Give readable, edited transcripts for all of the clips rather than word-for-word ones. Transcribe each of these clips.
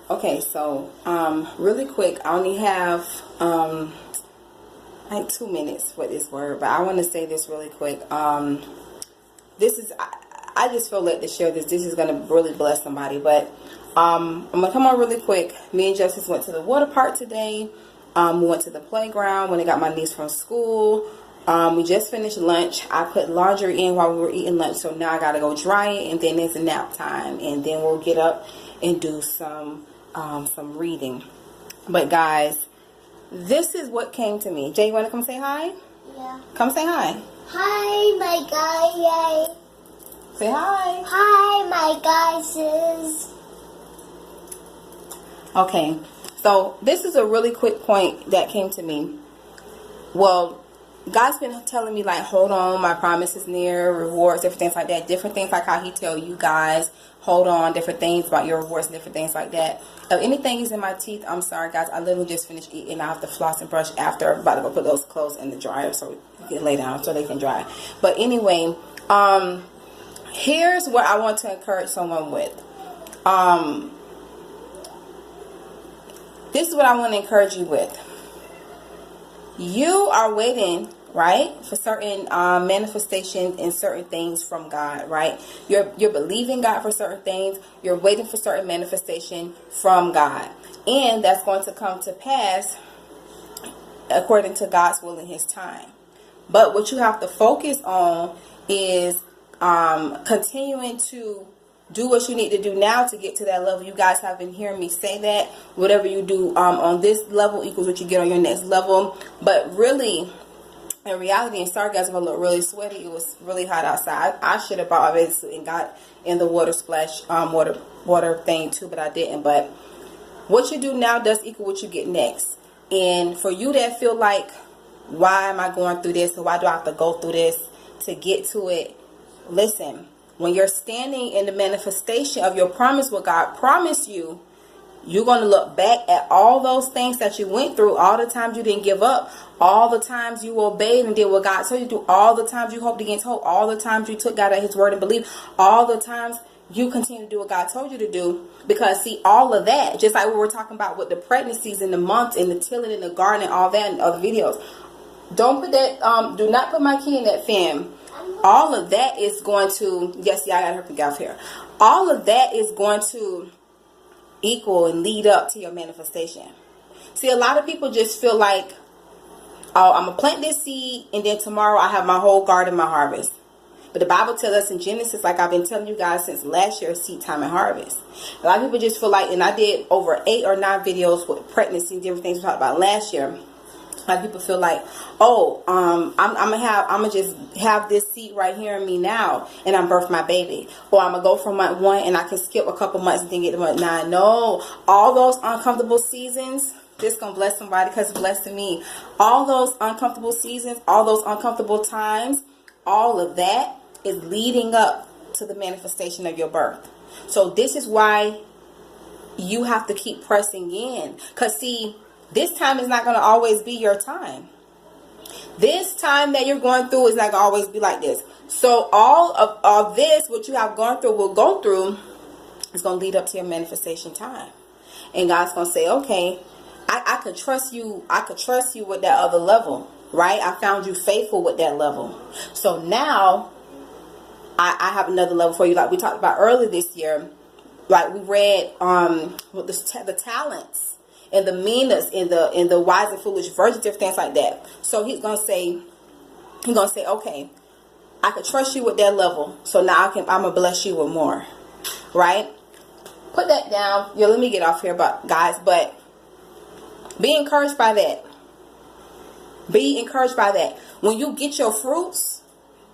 Okay, so really quick, I only have like 2 minutes for this word, but I want to say this really quick. This is I just feel led to share this. This is gonna really bless somebody, but I'm gonna come on really quick. Me and Justice went to the water park today. We went to the playground when I got my niece from school. We just finished lunch. I put laundry in while we were eating lunch, so now I gotta go dry it, and then it's a nap time, and then we'll get up and do some reading. But guys, this is what came to me. Jay, you want to come say hi? Yeah. Come say hi. Hi, my guy. Yay. Say hi. Hi, my guys. Okay, so this is a really quick point that came to me. Well, God's been telling me, like, hold on, my promise is near, rewards, different things like that. Different things like how he tell you guys, hold on, different things about your rewards, different things like that. If anything is in my teeth, I'm sorry, guys. I literally just finished eating. I have to floss and brush after. I'm about to go put those clothes in the dryer so we can lay down so they can dry. But anyway, here's what I want to encourage someone with. This is what I want to encourage you with. You are waiting, right, for certain manifestations and certain things from God, right? You're believing God for certain things. You're waiting for certain manifestation from God. And that's going to come to pass according to God's will in his time. But what you have to focus on is continuing to do what you need to do now to get to that level. You guys have been hearing me say that. Whatever you do on this level equals what you get on your next level. But really, in reality, and sorry guys if I look really sweaty, it was really hot outside. I should have brought my suit and got in the water splash, water thing too, but I didn't. But what you do now does equal what you get next. And for you that feel like, why am I going through this? Or why do I have to go through this to get to it? Listen. When you're standing in the manifestation of your promise, what God promised you, you're going to look back at all those things that you went through, all the times you didn't give up, all the times you obeyed and did what God told you to do, all the times you hoped against hope, all the times you took God at his word and believed, all the times you continue to do what God told you to do. Because see, all of that, just like we were talking about with the pregnancies and the months and the tilling in the garden and all that in other videos, don't put that, do not put my key in that fan. All of that is going to, yes, yeah, I got her pick out here. All of that is going to equal and lead up to your manifestation. See, a lot of people just feel like, oh, I'm going to plant this seed and then tomorrow I have my whole garden, my harvest. But the Bible tells us in Genesis, like I've been telling you guys since last year, seed time and harvest. A lot of people just feel like, and I did over 8 or 9 videos with pregnancy and different things we talked about last year. A lot of people feel like, oh, I'm gonna just have this seed right here in me now, and I'm birth my baby, or I'm gonna go from month 1 and I can skip a couple months and then get to month 9. No, all those uncomfortable seasons. This gonna bless somebody because it's blessing me. All those uncomfortable seasons, all those uncomfortable times, all of that is leading up to the manifestation of your birth. So this is why you have to keep pressing in, because see, this time is not going to always be your time. This time that you're going through is not going to always be like this. So all of this, what you have gone through, will go through, is going to lead up to your manifestation time. And God's going to say, okay, I could trust you. I could trust you with that other level, right? I found you faithful with that level. So now I have another level for you. Like we talked about earlier this year, like we read the talents. And the meanness in the wise and foolish virgins, different things like that. So he's gonna say, okay, I could trust you with that level. So now I'm gonna bless you with more, right? Put that down. Yeah, let me get off here, guys. But be encouraged by that. Be encouraged by that. When you get your fruits,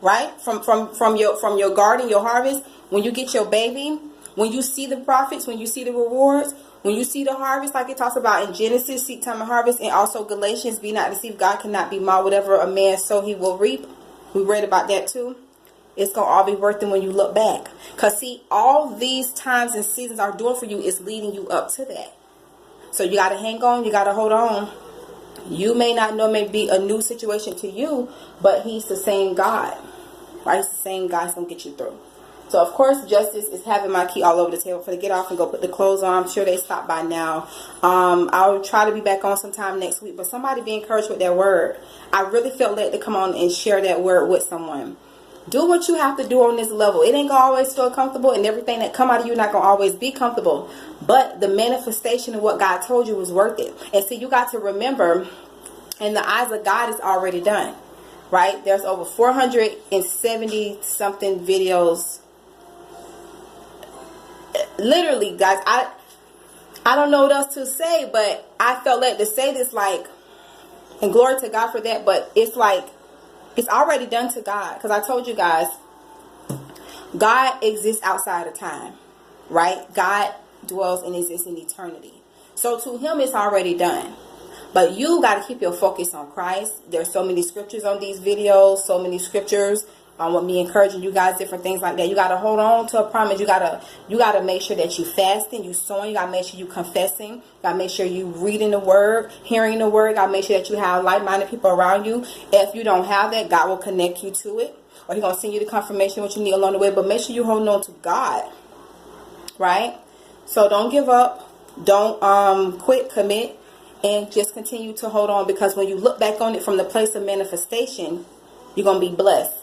right, from your garden, your harvest. When you get your baby, when you see the profits, when you see the rewards. When you see the harvest, like it talks about in Genesis, seed time and harvest, and also Galatians, be not deceived, God cannot be mocked. Whatever a man sow, he will reap. We read about that too. It's going to all be worth it when you look back. Because see, all these times and seasons are doing for you is leading you up to that. So you got to hang on. You got to hold on. You may not know, may be a new situation to you, but he's the same God. Right? He's the same God that's going to get you through. So of course, Justice is having my key all over the table for to get off and go put the clothes on. I'm sure they stopped by now. I'll try to be back on sometime next week. But somebody be encouraged with that word. I really felt led to come on and share that word with someone. Do what you have to do on this level. It ain't gonna always feel comfortable, and everything that come out of you not gonna always be comfortable. But the manifestation of what God told you was worth it. And see, you got to remember, in the eyes of God, it's already done. Right? There's over 470 something videos. Literally, guys, I don't know what else to say, but I felt led to say this, like, and glory to God for that. But it's like, it's already done to God, because I told you guys, God exists outside of time, right? God dwells and exists in eternity. So to him, it's already done. But you got to keep your focus on Christ. There's so many scriptures on these videos, so many scriptures with me encouraging you guys, different things like that. You got to hold on to a promise. You got to make sure that you fasting, you sowing. You got to make sure you confessing. You got to make sure you reading the word, hearing the word. You got to make sure that you have like-minded people around you. If you don't have that, God will connect you to it, or he's going to send you the confirmation what you need along the way. But make sure you hold on to God, right? So don't give up. Don't quit, commit, and just continue to hold on, because when you look back on it from the place of manifestation, you're going to be blessed.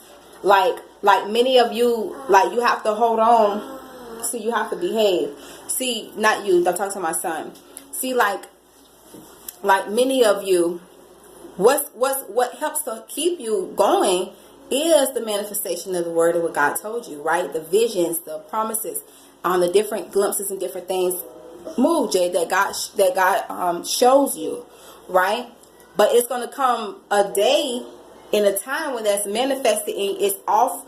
Like many of you, like, you have to hold on. See, you have to behave. See, not you, I'm talking to my son. See, like many of you, what helps to keep you going is the manifestation of the word of what God told you, right? The visions, the promises, on the different glimpses and different things. Move, Jay, that God shows you, right? But it's going to come a day in a time when that's manifested and it's off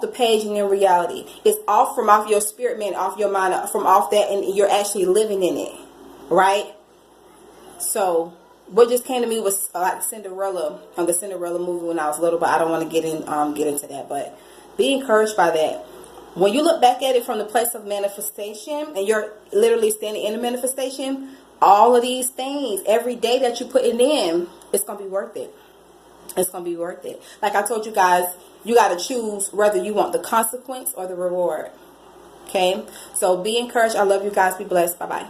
the page and in reality. It's off from off your spirit, man, off your mind, from off that, and you're actually living in it, right? So what just came to me was like Cinderella, on the Cinderella movie when I was little, but I don't want to get into that. But be encouraged by that. When you look back at it from the place of manifestation, and you're literally standing in the manifestation, all of these things, every day that you put it in, it's going to be worth it. It's going to be worth it. Like I told you guys, you got to choose whether you want the consequence or the reward. Okay? So be encouraged. I love you guys. Be blessed. Bye-bye.